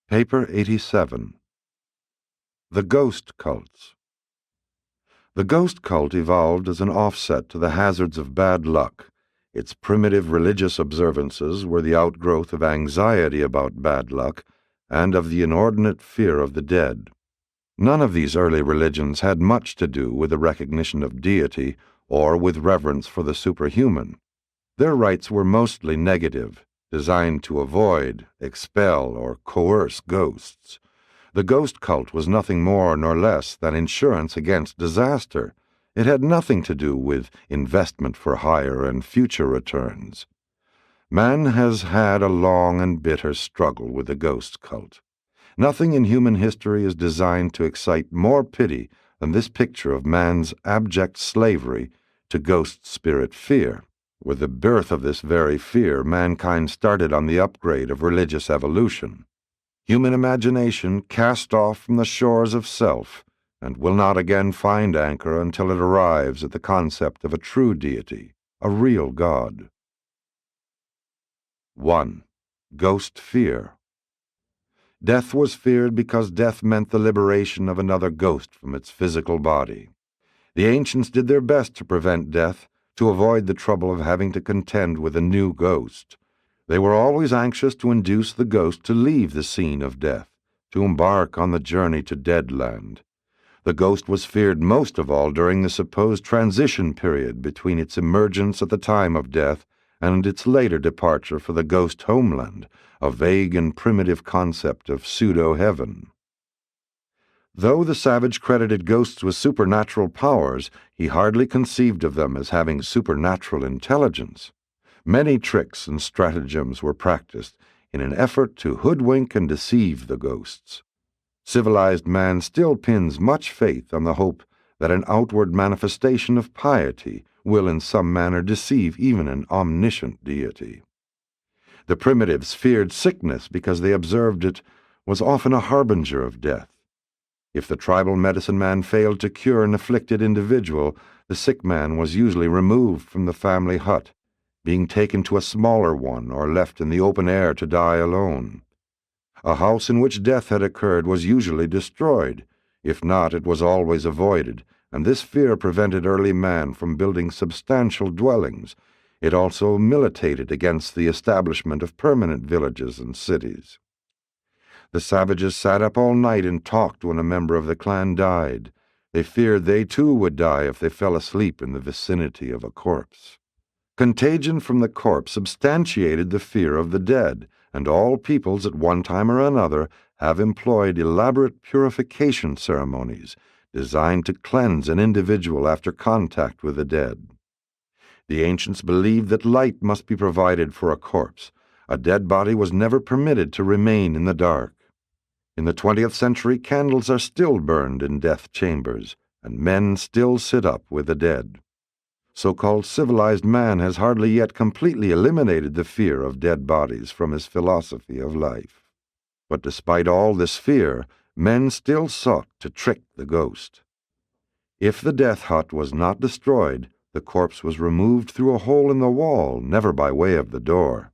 Paper 87. The Ghost Cults. The ghost cult evolved as an offset to the hazards of bad luck. Its primitive religious observances were the outgrowth of anxiety about bad luck and of the inordinate fear of the dead. None of these early religions had much to do with the recognition of deity or with reverence for the superhuman. Their rites were mostly negative, designed to avoid, expel, or coerce ghosts. The ghost cult was nothing more nor less than insurance against disaster. It had nothing to do with investment for higher and future returns. Man has had a long and bitter struggle with the ghost cult. Nothing in human history is designed to excite more pity than this picture of man's abject slavery to ghost spirit fear. With the birth of this very fear, mankind started on the upgrade of religious evolution. Human imagination cast off from the shores of self, and will not again find anchor until it arrives at the concept of a true deity, a real God. 1. Ghost fear. Death was feared because death meant the liberation of another ghost from its physical body. The ancients did their best to prevent death, to avoid the trouble of having to contend with a new ghost. They were always anxious to induce the ghost to leave the scene of death, to embark on the journey to Deadland. The ghost was feared most of all during the supposed transition period between its emergence at the time of death and its later departure for the ghost homeland, a vague and primitive concept of pseudo-heaven. Though the savage credited ghosts with supernatural powers, he hardly conceived of them as having supernatural intelligence. Many tricks and stratagems were practiced in an effort to hoodwink and deceive the ghosts. Civilized man still pins much faith on the hope that an outward manifestation of piety will in some manner deceive even an omniscient deity. The primitives feared sickness because they observed it was often a harbinger of death. If the tribal medicine man failed to cure an afflicted individual, the sick man was usually removed from the family hut, being taken to a smaller one or left in the open air to die alone. A house in which death had occurred was usually destroyed. If not, it was always avoided, and this fear prevented early man from building substantial dwellings. It also militated against the establishment of permanent villages and cities. The savages sat up all night and talked when a member of the clan died. They feared they too would die if they fell asleep in the vicinity of a corpse. Contagion from the corpse substantiated the fear of the dead, and all peoples at one time or another have employed elaborate purification ceremonies designed to cleanse an individual after contact with the dead. The ancients believed that light must be provided for a corpse. A dead body was never permitted to remain in the dark. In the 20th century, candles are still burned in death chambers, and men still sit up with the dead. So-called civilized man has hardly yet completely eliminated the fear of dead bodies from his philosophy of life. But despite all this fear, men still sought to trick the ghost. If the death hut was not destroyed, the corpse was removed through a hole in the wall, never by way of the door.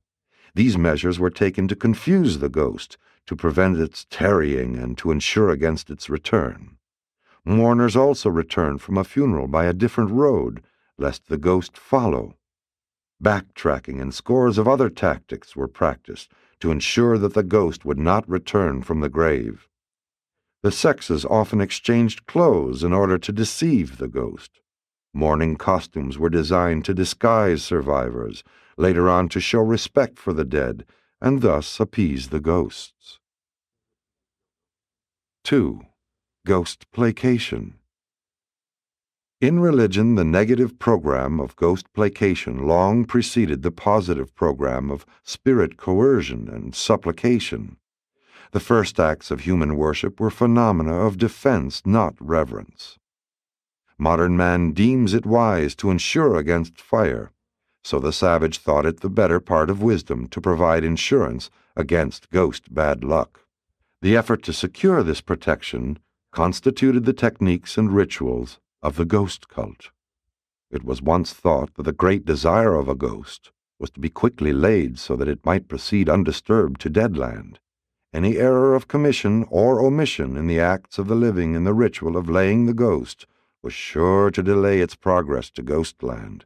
These measures were taken to confuse the ghost, to prevent its tarrying and to ensure against its return. Mourners also returned from a funeral by a different road, lest the ghost follow. Backtracking and scores of other tactics were practiced to ensure that the ghost would not return from the grave. The sexes often exchanged clothes in order to deceive the ghost. Mourning costumes were designed to disguise survivors, later on to show respect for the dead, and thus appease the ghosts. 2. Ghost placation. In religion, the negative program of ghost placation long preceded the positive program of spirit coercion and supplication. The first acts of human worship were phenomena of defense, not reverence. Modern man deems it wise to insure against fire, so the savage thought it the better part of wisdom to provide insurance against ghost bad luck. The effort to secure this protection constituted the techniques and rituals of the ghost cult. It was once thought that the great desire of a ghost was to be quickly laid so that it might proceed undisturbed to Deadland. Any error of commission or omission in the acts of the living in the ritual of laying the ghost was sure to delay its progress to Ghostland.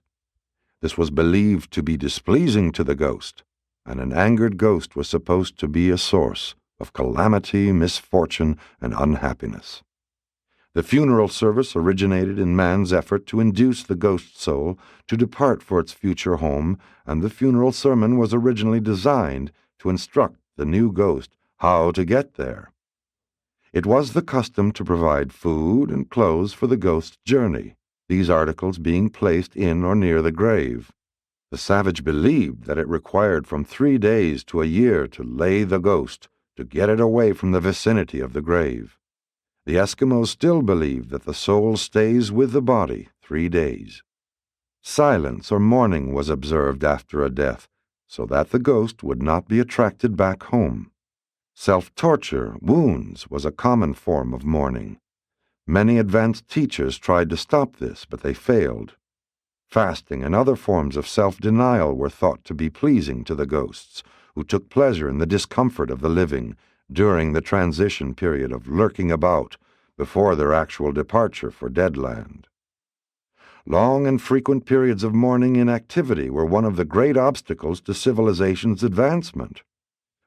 This was believed to be displeasing to the ghost, and an angered ghost was supposed to be a source of calamity, misfortune, and unhappiness. The funeral service originated in man's effort to induce the ghost soul to depart for its future home, and the funeral sermon was originally designed to instruct the new ghost how to get there. It was the custom to provide food and clothes for the ghost's journey, these articles being placed in or near the grave. The savage believed that it required from 3 days to a year to lay the ghost, to get it away from the vicinity of the grave. The Eskimos still believe that the soul stays with the body 3 days. Silence or mourning was observed after a death, so that the ghost would not be attracted back home. Self-torture, wounds, was a common form of mourning. Many advanced teachers tried to stop this, but they failed. Fasting and other forms of self-denial were thought to be pleasing to the ghosts, who took pleasure in the discomfort of the living during the transition period of lurking about before their actual departure for Deadland. Long and frequent periods of mourning inactivity were one of the great obstacles to civilization's advancement.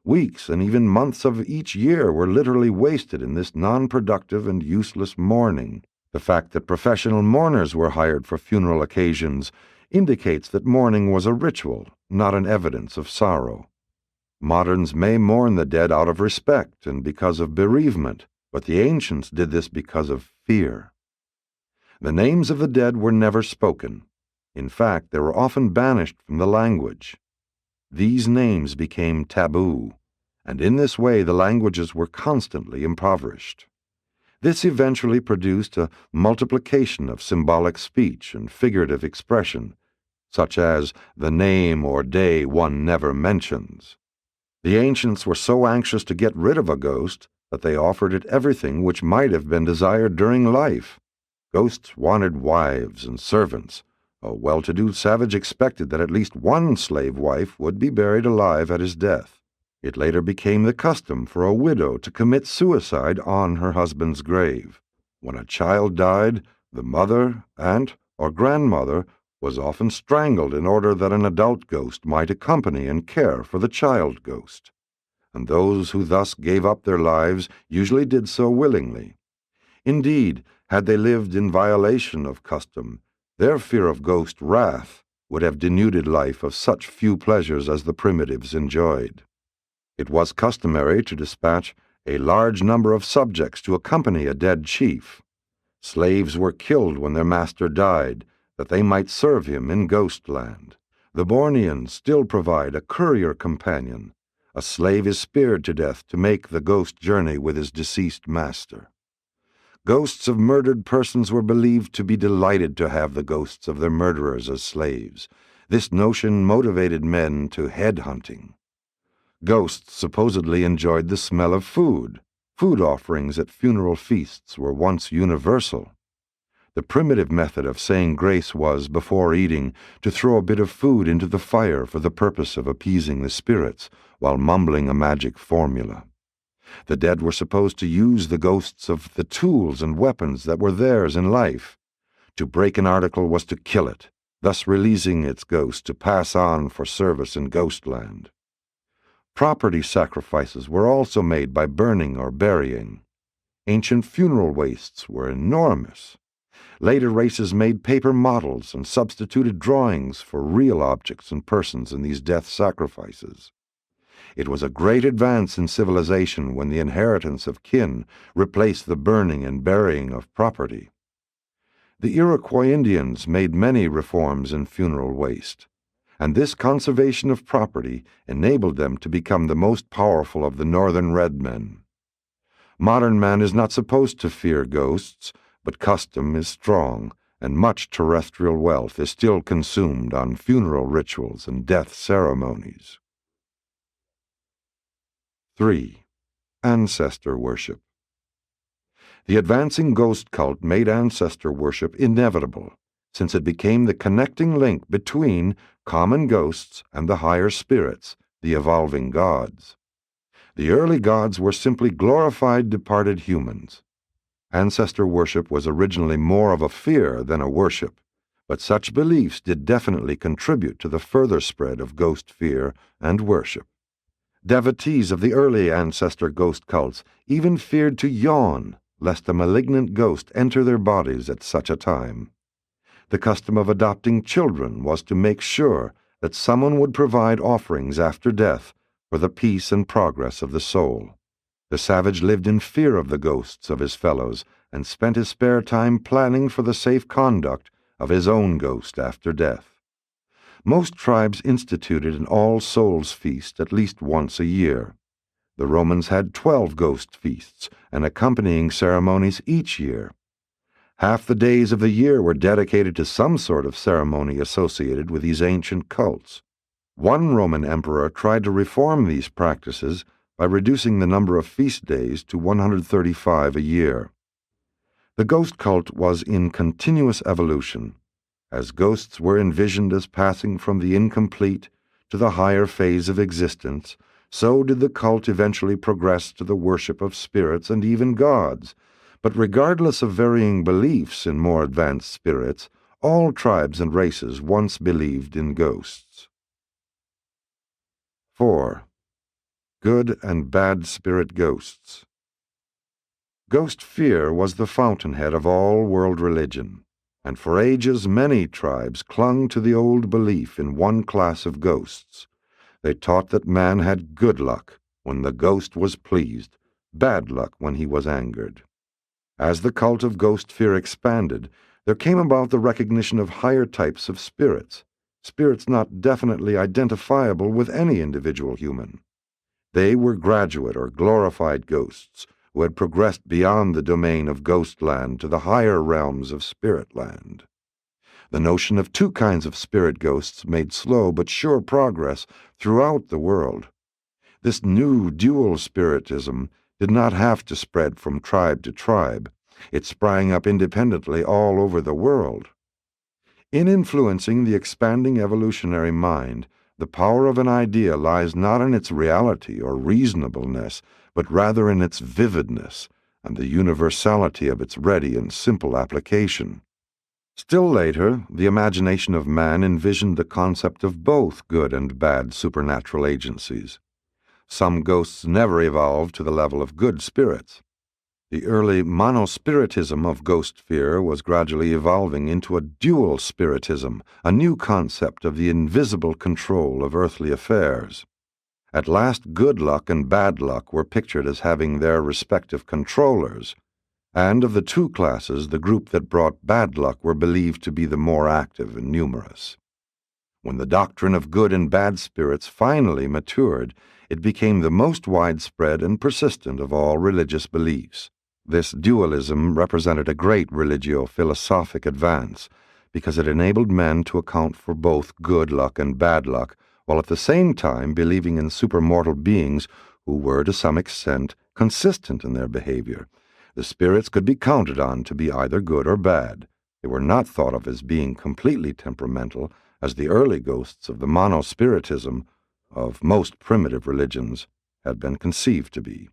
Weeks and even months of each year were literally wasted in this non-productive and useless mourning. The fact that professional mourners were hired for funeral occasions indicates that mourning was a ritual, not an evidence of sorrow. Moderns may mourn the dead out of respect and because of bereavement, but the ancients did this because of fear. The names of the dead were never spoken. In fact, they were often banished from the language. These names became taboo, and in this way the languages were constantly impoverished. This eventually produced a multiplication of symbolic speech and figurative expression, such as the name or day one never mentions. The ancients were so anxious to get rid of a ghost that they offered it everything which might have been desired during life. Ghosts wanted wives and servants. A well-to-do savage expected that at least one slave wife would be buried alive at his death. It later became the custom for a widow to commit suicide on her husband's grave. When a child died, the mother, aunt, or grandmother was often strangled in order that an adult ghost might accompany and care for the child ghost. And those who thus gave up their lives usually did so willingly. Indeed, had they lived in violation of custom, their fear of ghost wrath would have denuded life of such few pleasures as the primitives enjoyed. It was customary to dispatch a large number of subjects to accompany a dead chief. Slaves were killed when their master died, that they might serve him in Ghostland. The Borneans still provide a courier companion. A slave is speared to death to make the ghost journey with his deceased master. Ghosts of murdered persons were believed to be delighted to have the ghosts of their murderers as slaves. This notion motivated men to head-hunting. Ghosts supposedly enjoyed the smell of food. Food offerings at funeral feasts were once universal. The primitive method of saying grace was, before eating, to throw a bit of food into the fire for the purpose of appeasing the spirits while mumbling a magic formula. The dead were supposed to use the ghosts of the tools and weapons that were theirs in life. To break an article was to kill it, thus releasing its ghost to pass on for service in Ghostland. Property sacrifices were also made by burning or burying. Ancient funeral wastes were enormous. Later races made paper models and substituted drawings for real objects and persons in these death sacrifices. It was a great advance in civilization when the inheritance of kin replaced the burning and burying of property. The Iroquois Indians made many reforms in funeral waste, and this conservation of property enabled them to become the most powerful of the northern red men. Modern man is not supposed to fear ghosts, but custom is strong, and much terrestrial wealth is still consumed on funeral rituals and death ceremonies. 3. Ancestor worship. The advancing ghost cult made ancestor worship inevitable, since it became the connecting link between common ghosts and the higher spirits, the evolving gods. The early gods were simply glorified departed humans. Ancestor worship was originally more of a fear than a worship, but such beliefs did definitely contribute to the further spread of ghost fear and worship. Devotees of the early ancestor ghost cults even feared to yawn lest a malignant ghost enter their bodies at such a time. The custom of adopting children was to make sure that someone would provide offerings after death for the peace and progress of the soul. The savage lived in fear of the ghosts of his fellows and spent his spare time planning for the safe conduct of his own ghost after death. Most tribes instituted an All Souls feast at least once a year. The Romans had 12 ghost feasts and accompanying ceremonies each year. Half the days of the year were dedicated to some sort of ceremony associated with these ancient cults. One Roman emperor tried to reform these practices by reducing the number of feast days to 135 a year. The ghost cult was in continuous evolution, as ghosts were envisioned as passing from the incomplete to the higher phase of existence. So did the cult eventually progress to the worship of spirits and even gods. But regardless of varying beliefs in more advanced spirits, all tribes and races once believed in ghosts. 4. Good and bad spirit ghosts. Ghost fear was the fountainhead of all world religion, and for ages many tribes clung to the old belief in one class of ghosts. They taught that man had good luck when the ghost was pleased, bad luck when he was angered. As the cult of ghost fear expanded, there came about the recognition of higher types of spirits, spirits not definitely identifiable with any individual human. They were graduate or glorified ghosts who had progressed beyond the domain of ghostland to the higher realms of spiritland. The notion of two kinds of spirit ghosts made slow but sure progress throughout the world. This new dual spiritism did not have to spread from tribe to tribe. It sprang up independently all over the world. In influencing the expanding evolutionary mind, the power of an idea lies not in its reality or reasonableness, but rather in its vividness and the universality of its ready and simple application. Still later, the imagination of man envisioned the concept of both good and bad supernatural agencies. Some ghosts never evolved to the level of good spirits. The early monospiritism of ghost fear was gradually evolving into a dual spiritism, a new concept of the invisible control of earthly affairs. At last, good luck and bad luck were pictured as having their respective controllers, and of the two classes, the group that brought bad luck were believed to be the more active and numerous. When the doctrine of good and bad spirits finally matured, it became the most widespread and persistent of all religious beliefs. This dualism represented a great religio-philosophic advance because it enabled men to account for both good luck and bad luck, while at the same time believing in supermortal beings who were, to some extent, consistent in their behavior. The spirits could be counted on to be either good or bad. They were not thought of as being completely temperamental, as the early ghosts of the monospiritism of most primitive religions had been conceived to be.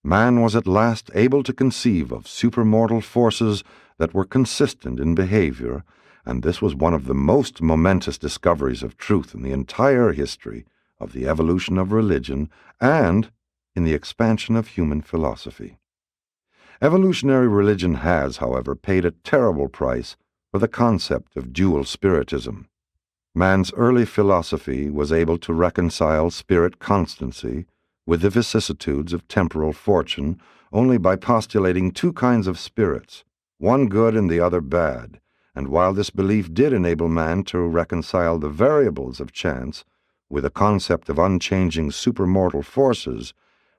Man was at last able to conceive of supermortal forces that were consistent in behavior, and this was one of the most momentous discoveries of truth in the entire history of the evolution of religion and in the expansion of human philosophy. Evolutionary religion has, however, paid a terrible price for the concept of dual spiritism. Man's early philosophy was able to reconcile spirit constancy with the vicissitudes of temporal fortune only by postulating two kinds of spirits, one good and the other bad, and while this belief did enable man to reconcile the variables of chance with a concept of unchanging supermortal forces,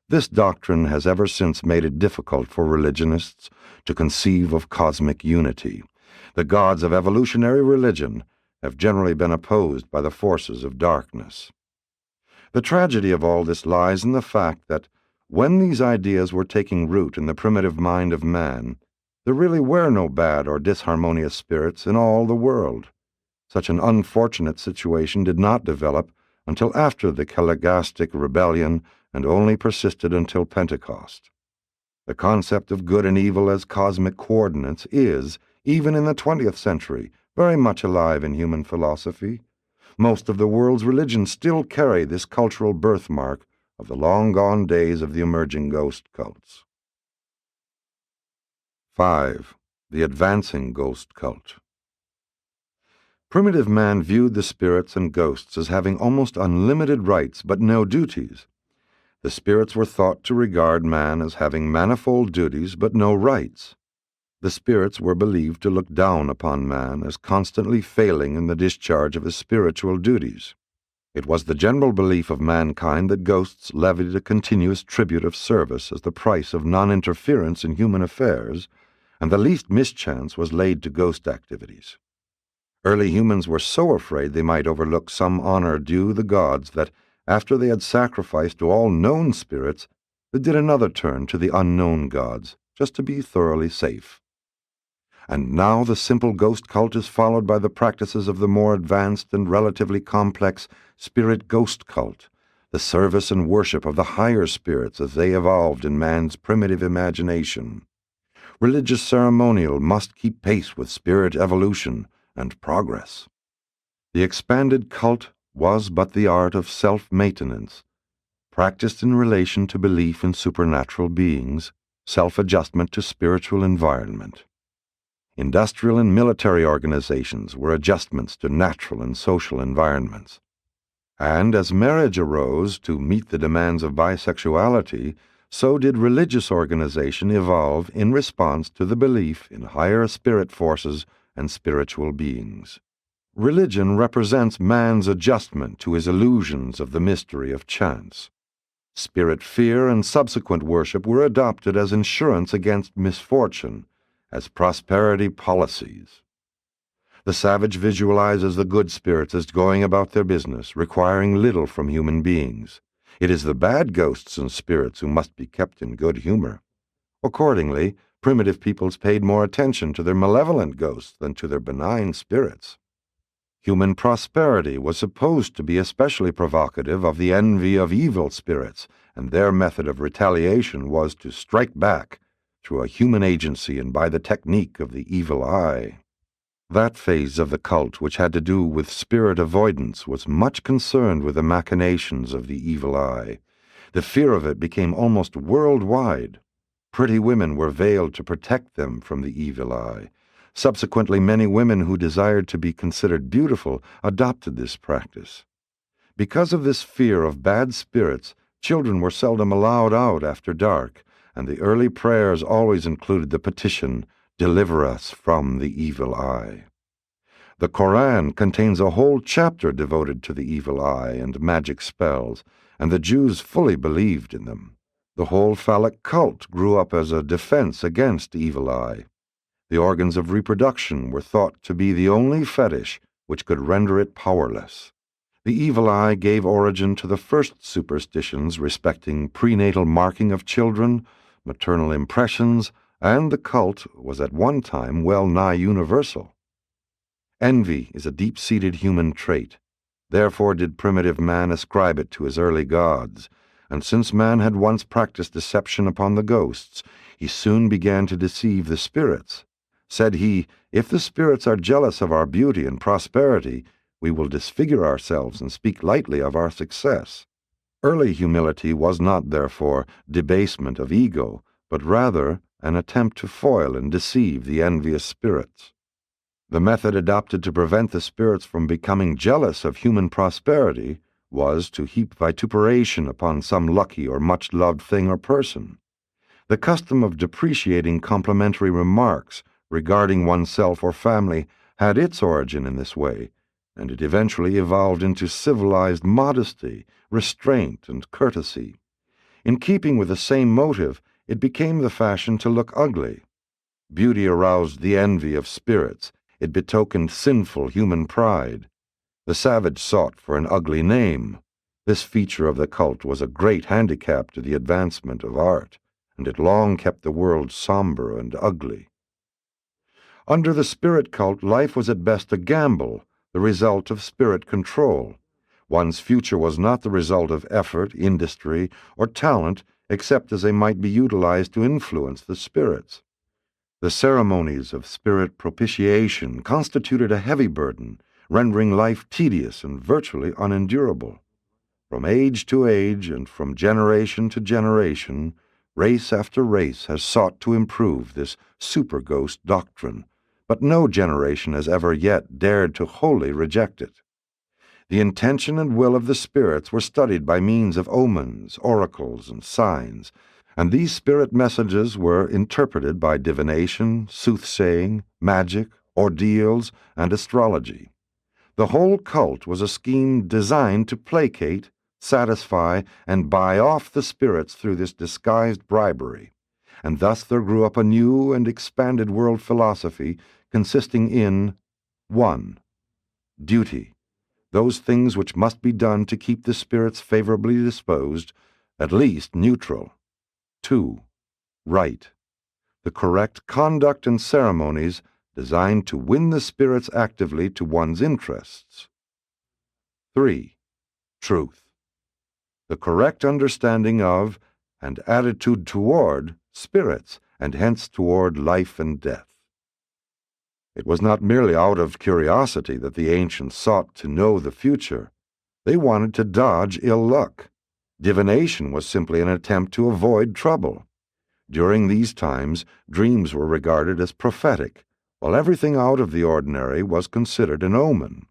this doctrine has ever since made it difficult for religionists to conceive of cosmic unity. The gods of evolutionary religion have generally been opposed by the forces of darkness. The tragedy of all this lies in the fact that when these ideas were taking root in the primitive mind of man, there really were no bad or disharmonious spirits in all the world. Such an unfortunate situation did not develop until after the Caligastic rebellion and only persisted until Pentecost. The concept of good and evil as cosmic coordinates is, even in the 20th century, very much alive in human philosophy. Most of the world's religions still carry this cultural birthmark of the long-gone days of the emerging ghost cults. 5. The advancing ghost cult. Primitive man viewed the spirits and ghosts as having almost unlimited rights but no duties. The spirits were thought to regard man as having manifold duties but no rights. The spirits were believed to look down upon man as constantly failing in the discharge of his spiritual duties. It was the general belief of mankind that ghosts levied a continuous tribute of service as the price of non-interference in human affairs, and the least mischance was laid to ghost activities. Early humans were so afraid they might overlook some honor due the gods that, after they had sacrificed to all known spirits, they did another turn to the unknown gods, just to be thoroughly safe. And now the simple ghost cult is followed by the practices of the more advanced and relatively complex spirit ghost cult, the service and worship of the higher spirits as they evolved in man's primitive imagination. Religious ceremonial must keep pace with spirit evolution and progress. The expanded cult was but the art of self-maintenance, practiced in relation to belief in supernatural beings, self-adjustment to spiritual environment. Industrial and military organizations were adjustments to natural and social environments. And as marriage arose to meet the demands of bisexuality, so did religious organization evolve in response to the belief in higher spirit forces and spiritual beings. Religion represents man's adjustment to his illusions of the mystery of chance. Spirit fear and subsequent worship were adopted as insurance against misfortune, as prosperity policies. The savage visualizes the good spirits as going about their business, requiring little from human beings. It is the bad ghosts and spirits who must be kept in good humor. Accordingly, primitive peoples paid more attention to their malevolent ghosts than to their benign spirits. Human prosperity was supposed to be especially provocative of the envy of evil spirits, and their method of retaliation was to strike back through a human agency and by the technique of the evil eye. That phase of the cult which had to do with spirit avoidance was much concerned with the machinations of the evil eye. The fear of it became almost worldwide. Pretty women were veiled to protect them from the evil eye. Subsequently, many women who desired to be considered beautiful adopted this practice. Because of this fear of bad spirits, children were seldom allowed out after dark, and the early prayers always included the petition, "Deliver us from the evil eye." The Koran contains a whole chapter devoted to the evil eye and magic spells, and the Jews fully believed in them. The whole phallic cult grew up as a defense against evil eye. The organs of reproduction were thought to be the only fetish which could render it powerless. The evil eye gave origin to the first superstitions respecting prenatal marking of children, maternal impressions, and the cult was at one time well-nigh universal. Envy is a deep-seated human trait. Therefore did primitive man ascribe it to his early gods, and since man had once practiced deception upon the ghosts, he soon began to deceive the spirits. Said he, "If the spirits are jealous of our beauty and prosperity, we will disfigure ourselves and speak lightly of our success." Early humility was not, therefore, debasement of ego, but rather an attempt to foil and deceive the envious spirits. The method adopted to prevent the spirits from becoming jealous of human prosperity was to heap vituperation upon some lucky or much-loved thing or person. The custom of depreciating complimentary remarks regarding oneself or family had its origin in this way, and it eventually evolved into civilized modesty, restraint, and courtesy. In keeping with the same motive, it became the fashion to look ugly. Beauty aroused the envy of spirits. It betokened sinful human pride. The savage sought for an ugly name. This feature of the cult was a great handicap to the advancement of art, and it long kept the world somber and ugly. Under the spirit cult, life was at best a gamble, the result of spirit control. One's future was not the result of effort, industry, or talent, except as they might be utilized to influence the spirits. The ceremonies of spirit propitiation constituted a heavy burden, rendering life tedious and virtually unendurable. From age to age and from generation to generation, race after race has sought to improve this super-ghost doctrine, but no generation has ever yet dared to wholly reject it. The intention and will of the spirits were studied by means of omens, oracles, and signs, and these spirit messages were interpreted by divination, soothsaying, magic, ordeals, and astrology. The whole cult was a scheme designed to placate, satisfy, and buy off the spirits through this disguised bribery, and thus there grew up a new and expanded world philosophy consisting in 1. Duty, those things which must be done to keep the spirits favorably disposed, at least neutral. 2. Right, the correct conduct and ceremonies designed to win the spirits actively to one's interests. 3. Truth, the correct understanding of and attitude toward spirits, and hence toward life and death. It was not merely out of curiosity that the ancients sought to know the future. They wanted to dodge ill luck. Divination was simply an attempt to avoid trouble. During these times, dreams were regarded as prophetic, while everything out of the ordinary was considered an omen.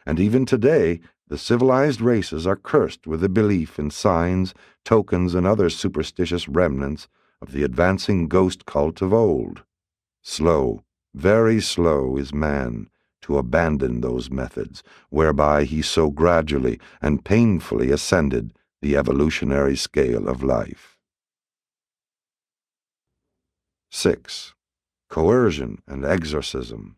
And even today, the civilized races are cursed with the belief in signs, tokens, and other superstitious remnants of the advancing ghost cult of old. Slow, very slow is man to abandon those methods, whereby he so gradually and painfully ascended the evolutionary scale of life. 6. Coercion and exorcism.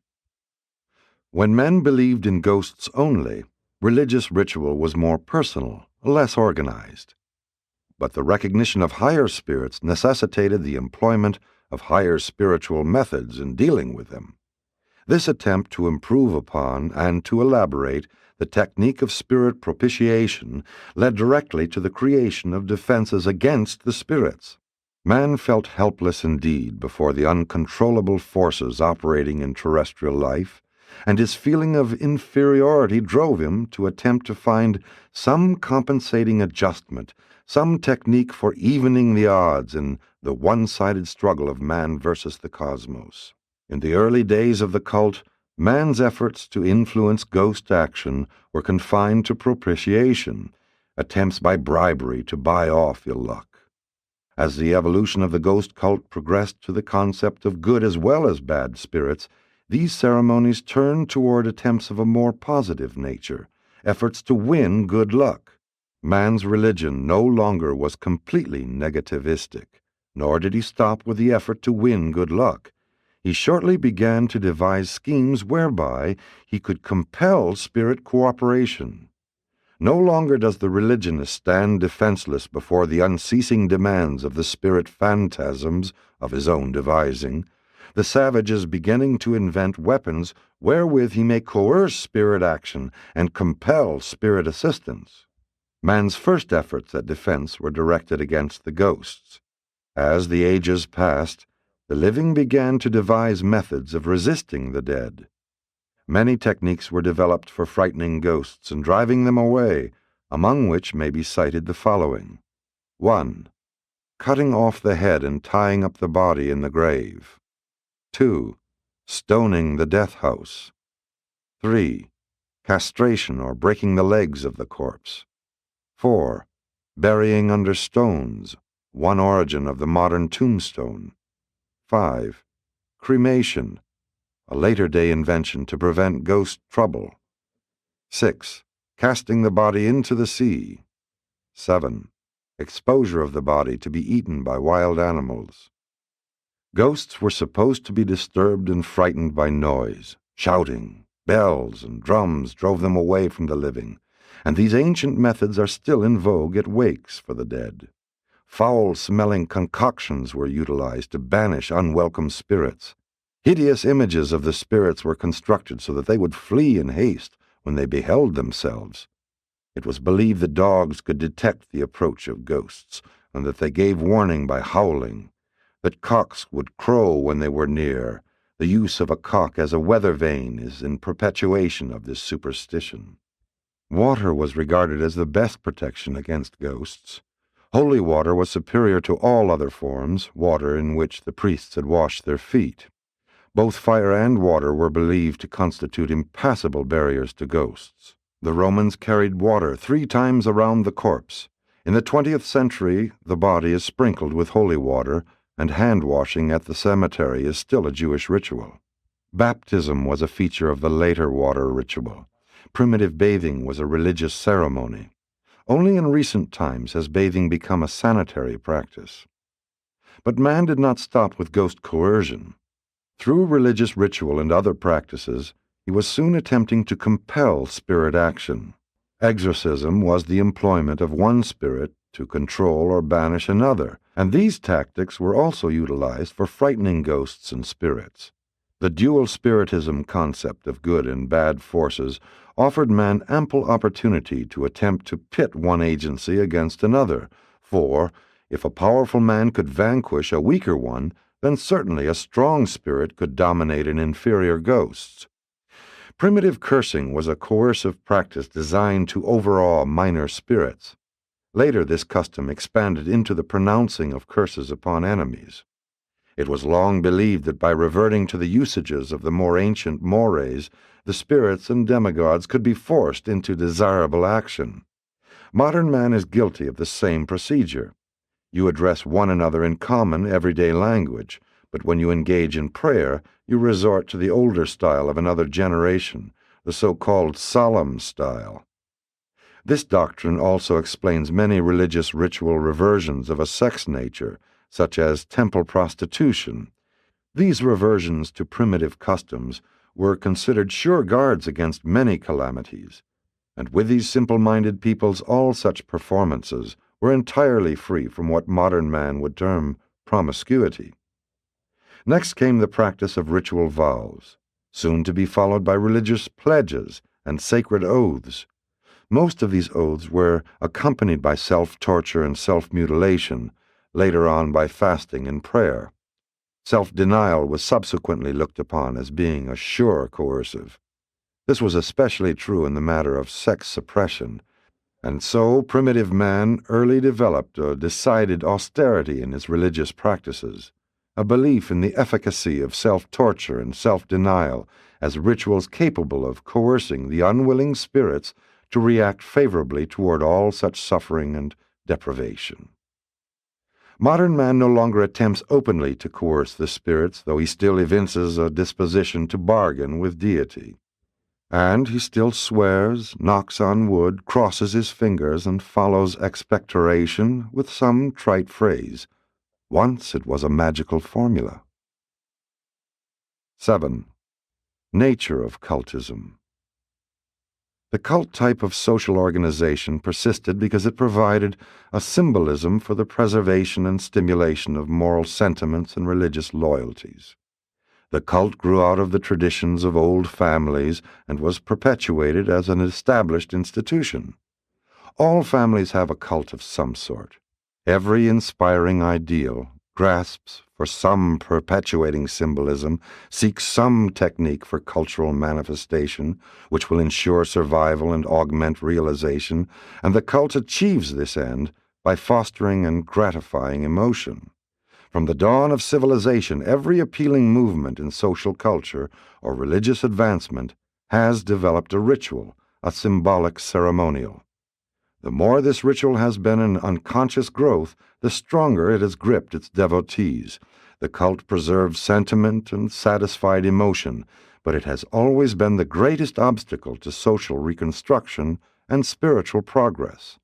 When men believed in ghosts only, religious ritual was more personal, less organized. But the recognition of higher spirits necessitated the employment of higher spiritual methods in dealing with them. This attempt to improve upon and to elaborate the technique of spirit propitiation led directly to the creation of defenses against the spirits. Man felt helpless indeed before the uncontrollable forces operating in terrestrial life, and his feeling of inferiority drove him to attempt to find some compensating adjustment, some technique for evening the odds in the one-sided struggle of man versus the cosmos. In the early days of the cult, man's efforts to influence ghost action were confined to propitiation, attempts by bribery to buy off ill luck. As the evolution of the ghost cult progressed to the concept of good as well as bad spirits, these ceremonies turned toward attempts of a more positive nature, efforts to win good luck. Man's religion no longer was completely negativistic, nor did he stop with the effort to win good luck. He shortly began to devise schemes whereby he could compel spirit cooperation. No longer does the religionist stand defenseless before the unceasing demands of the spirit phantasms of his own devising. The savage is beginning to invent weapons wherewith he may coerce spirit action and compel spirit assistance. Man's first efforts at defense were directed against the ghosts. As the ages passed, the living began to devise methods of resisting the dead. Many techniques were developed for frightening ghosts and driving them away, among which may be cited the following. 1. Cutting off the head and tying up the body in the grave. 2. Stoning the death house. 3. Castration or breaking the legs of the corpse. 4. Burying under stones, one origin of the modern tombstone. 5. Cremation, a later-day invention to prevent ghost trouble. 6. Casting the body into the sea. 7. Exposure of the body to be eaten by wild animals. Ghosts were supposed to be disturbed and frightened by noise. Shouting, bells, and drums drove them away from the living, and these ancient methods are still in vogue at wakes for the dead. Foul-smelling concoctions were utilized to banish unwelcome spirits. Hideous images of the spirits were constructed so that they would flee in haste when they beheld themselves. It was believed that dogs could detect the approach of ghosts, and that they gave warning by howling, that cocks would crow when they were near. The use of a cock as a weather vane is in perpetuation of this superstition. Water was regarded as the best protection against ghosts. Holy water was superior to all other forms, water in which the priests had washed their feet. Both fire and water were believed to constitute impassable barriers to ghosts. The Romans carried water 3 times around the corpse. In the 20th century, the body is sprinkled with holy water, and hand-washing at the cemetery is still a Jewish ritual. Baptism was a feature of the later water ritual. Primitive bathing was a religious ceremony. Only in recent times has bathing become a sanitary practice. But man did not stop with ghost coercion. Through religious ritual and other practices, he was soon attempting to compel spirit action. Exorcism was the employment of one spirit to control or banish another, and these tactics were also utilized for frightening ghosts and spirits. The dual spiritism concept of good and bad forces offered man ample opportunity to attempt to pit one agency against another, for, if a powerful man could vanquish a weaker one, then certainly a strong spirit could dominate an inferior ghost. Primitive cursing was a coercive practice designed to overawe minor spirits. Later, this custom expanded into the pronouncing of curses upon enemies. It was long believed that by reverting to the usages of the more ancient mores, the spirits and demigods could be forced into desirable action. Modern man is guilty of the same procedure. You address one another in common, everyday language, but when you engage in prayer, you resort to the older style of another generation, the so-called solemn style. This doctrine also explains many religious ritual reversions of a sex nature, such as temple prostitution. These reversions to primitive customs were considered sure guards against many calamities, and with these simple-minded peoples all such performances were entirely free from what modern man would term promiscuity. Next came the practice of ritual vows, soon to be followed by religious pledges and sacred oaths. Most of these oaths were accompanied by self-torture and self-mutilation, later on by fasting and prayer. Self-denial was subsequently looked upon as being a sure coercive. This was especially true in the matter of sex suppression, and so primitive man early developed a decided austerity in his religious practices, a belief in the efficacy of self-torture and self-denial as rituals capable of coercing the unwilling spirits to react favorably toward all such suffering and deprivation. Modern man no longer attempts openly to coerce the spirits, though he still evinces a disposition to bargain with deity. And he still swears, knocks on wood, crosses his fingers, and follows expectoration with some trite phrase. Once it was a magical formula. 7. Nature of cultism. The cult type of social organization persisted because it provided a symbolism for the preservation and stimulation of moral sentiments and religious loyalties. The cult grew out of the traditions of old families and was perpetuated as an established institution. All families have a cult of some sort. Every inspiring ideal grasps for some perpetuating symbolism, seeks some technique for cultural manifestation, which will ensure survival and augment realization, and the cult achieves this end by fostering and gratifying emotion. From the dawn of civilization, every appealing movement in social culture or religious advancement has developed a ritual, a symbolic ceremonial. The more this ritual has been an unconscious growth, the stronger it has gripped its devotees. The cult preserves sentiment and satisfied emotion, but it has always been the greatest obstacle to social reconstruction and spiritual progress.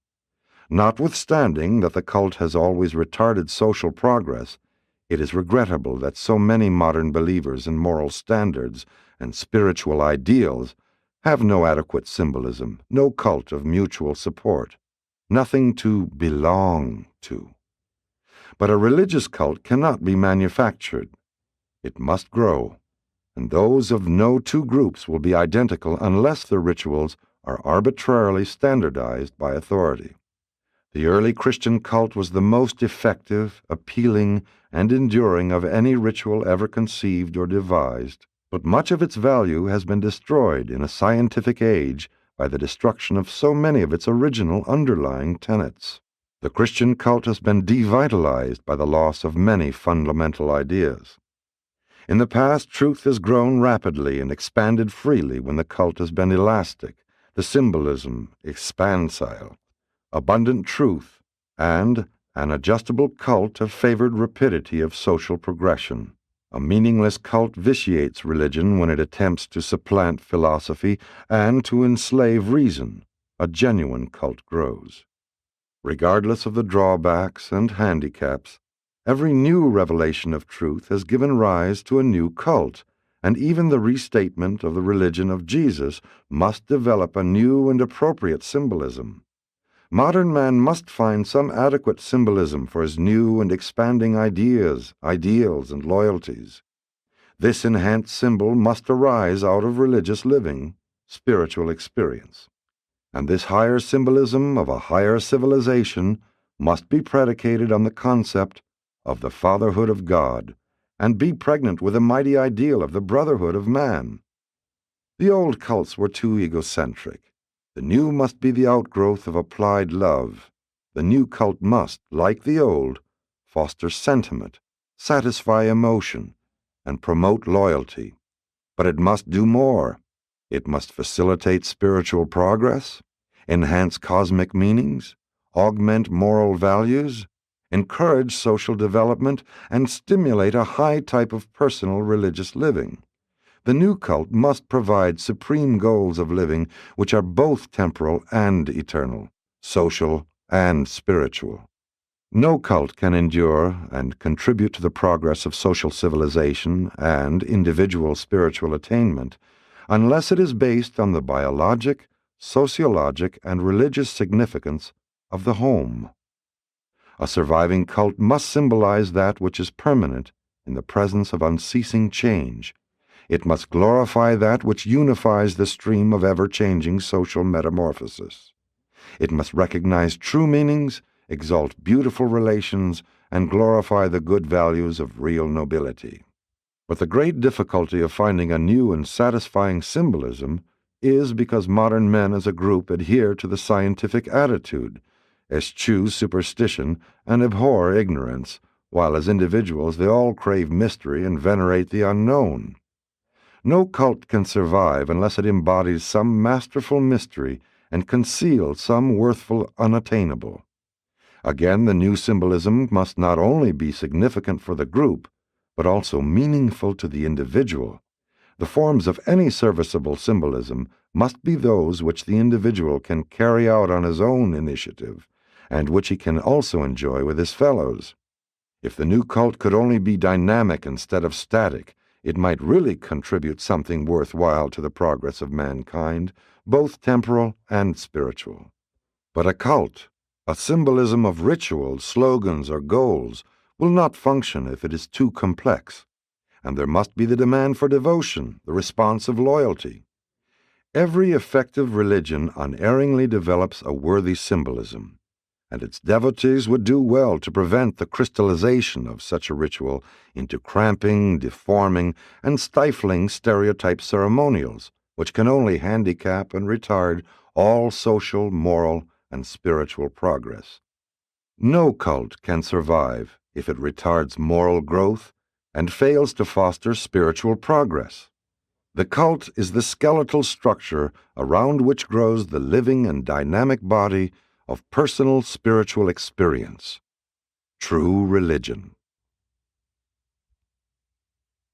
Notwithstanding that the cult has always retarded social progress, it is regrettable that so many modern believers in moral standards and spiritual ideals have no adequate symbolism, no cult of mutual support, nothing to belong to. But a religious cult cannot be manufactured. It must grow, and those of no two groups will be identical unless the rituals are arbitrarily standardized by authority. The early Christian cult was the most effective, appealing, and enduring of any ritual ever conceived or devised, but much of its value has been destroyed in a scientific age by the destruction of so many of its original underlying tenets. The Christian cult has been devitalized by the loss of many fundamental ideas. In the past, truth has grown rapidly and expanded freely when the cult has been elastic, the symbolism expansile, abundant truth, and an adjustable cult have favored rapidity of social progression. A meaningless cult vitiates religion when it attempts to supplant philosophy and to enslave reason. A genuine cult grows. Regardless of the drawbacks and handicaps, every new revelation of truth has given rise to a new cult, and even the restatement of the religion of Jesus must develop a new and appropriate symbolism. Modern man must find some adequate symbolism for his new and expanding ideas, ideals, and loyalties. This enhanced symbol must arise out of religious living, spiritual experience. And this higher symbolism of a higher civilization must be predicated on the concept of the fatherhood of God, and be pregnant with a mighty ideal of the brotherhood of man. The old cults were too egocentric. The new must be the outgrowth of applied love. The new cult must, like the old, foster sentiment, satisfy emotion, and promote loyalty. But it must do more. It must facilitate spiritual progress, enhance cosmic meanings, augment moral values, encourage social development, and stimulate a high type of personal religious living. The new cult must provide supreme goals of living which are both temporal and eternal, social and spiritual. No cult can endure and contribute to the progress of social civilization and individual spiritual attainment unless it is based on the biologic, sociologic, and religious significance of the home. A surviving cult must symbolize that which is permanent in the presence of unceasing change. It must glorify that which unifies the stream of ever-changing social metamorphosis. It must recognize true meanings, exalt beautiful relations, and glorify the good values of real nobility. But the great difficulty of finding a new and satisfying symbolism is because modern men as a group adhere to the scientific attitude, eschew superstition, and abhor ignorance, while as individuals they all crave mystery and venerate the unknown. No cult can survive unless it embodies some masterful mystery and conceals some worthful unattainable. Again, the new symbolism must not only be significant for the group, but also meaningful to the individual. The forms of any serviceable symbolism must be those which the individual can carry out on his own initiative, and which he can also enjoy with his fellows. If the new cult could only be dynamic instead of static, it might really contribute something worthwhile to the progress of mankind, both temporal and spiritual. But a cult, a symbolism of rituals, slogans, or goals, will not function if it is too complex, and there must be the demand for devotion, the response of loyalty. Every effective religion unerringly develops a worthy symbolism, and its devotees would do well to prevent the crystallization of such a ritual into cramping, deforming, and stifling stereotype ceremonials, which can only handicap and retard all social, moral, and spiritual progress. No cult can survive if it retards moral growth and fails to foster spiritual progress. The cult is the skeletal structure around which grows the living and dynamic body of personal spiritual experience. True religion.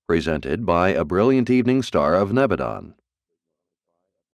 Presented by A Brilliant Evening Star of Nebadon.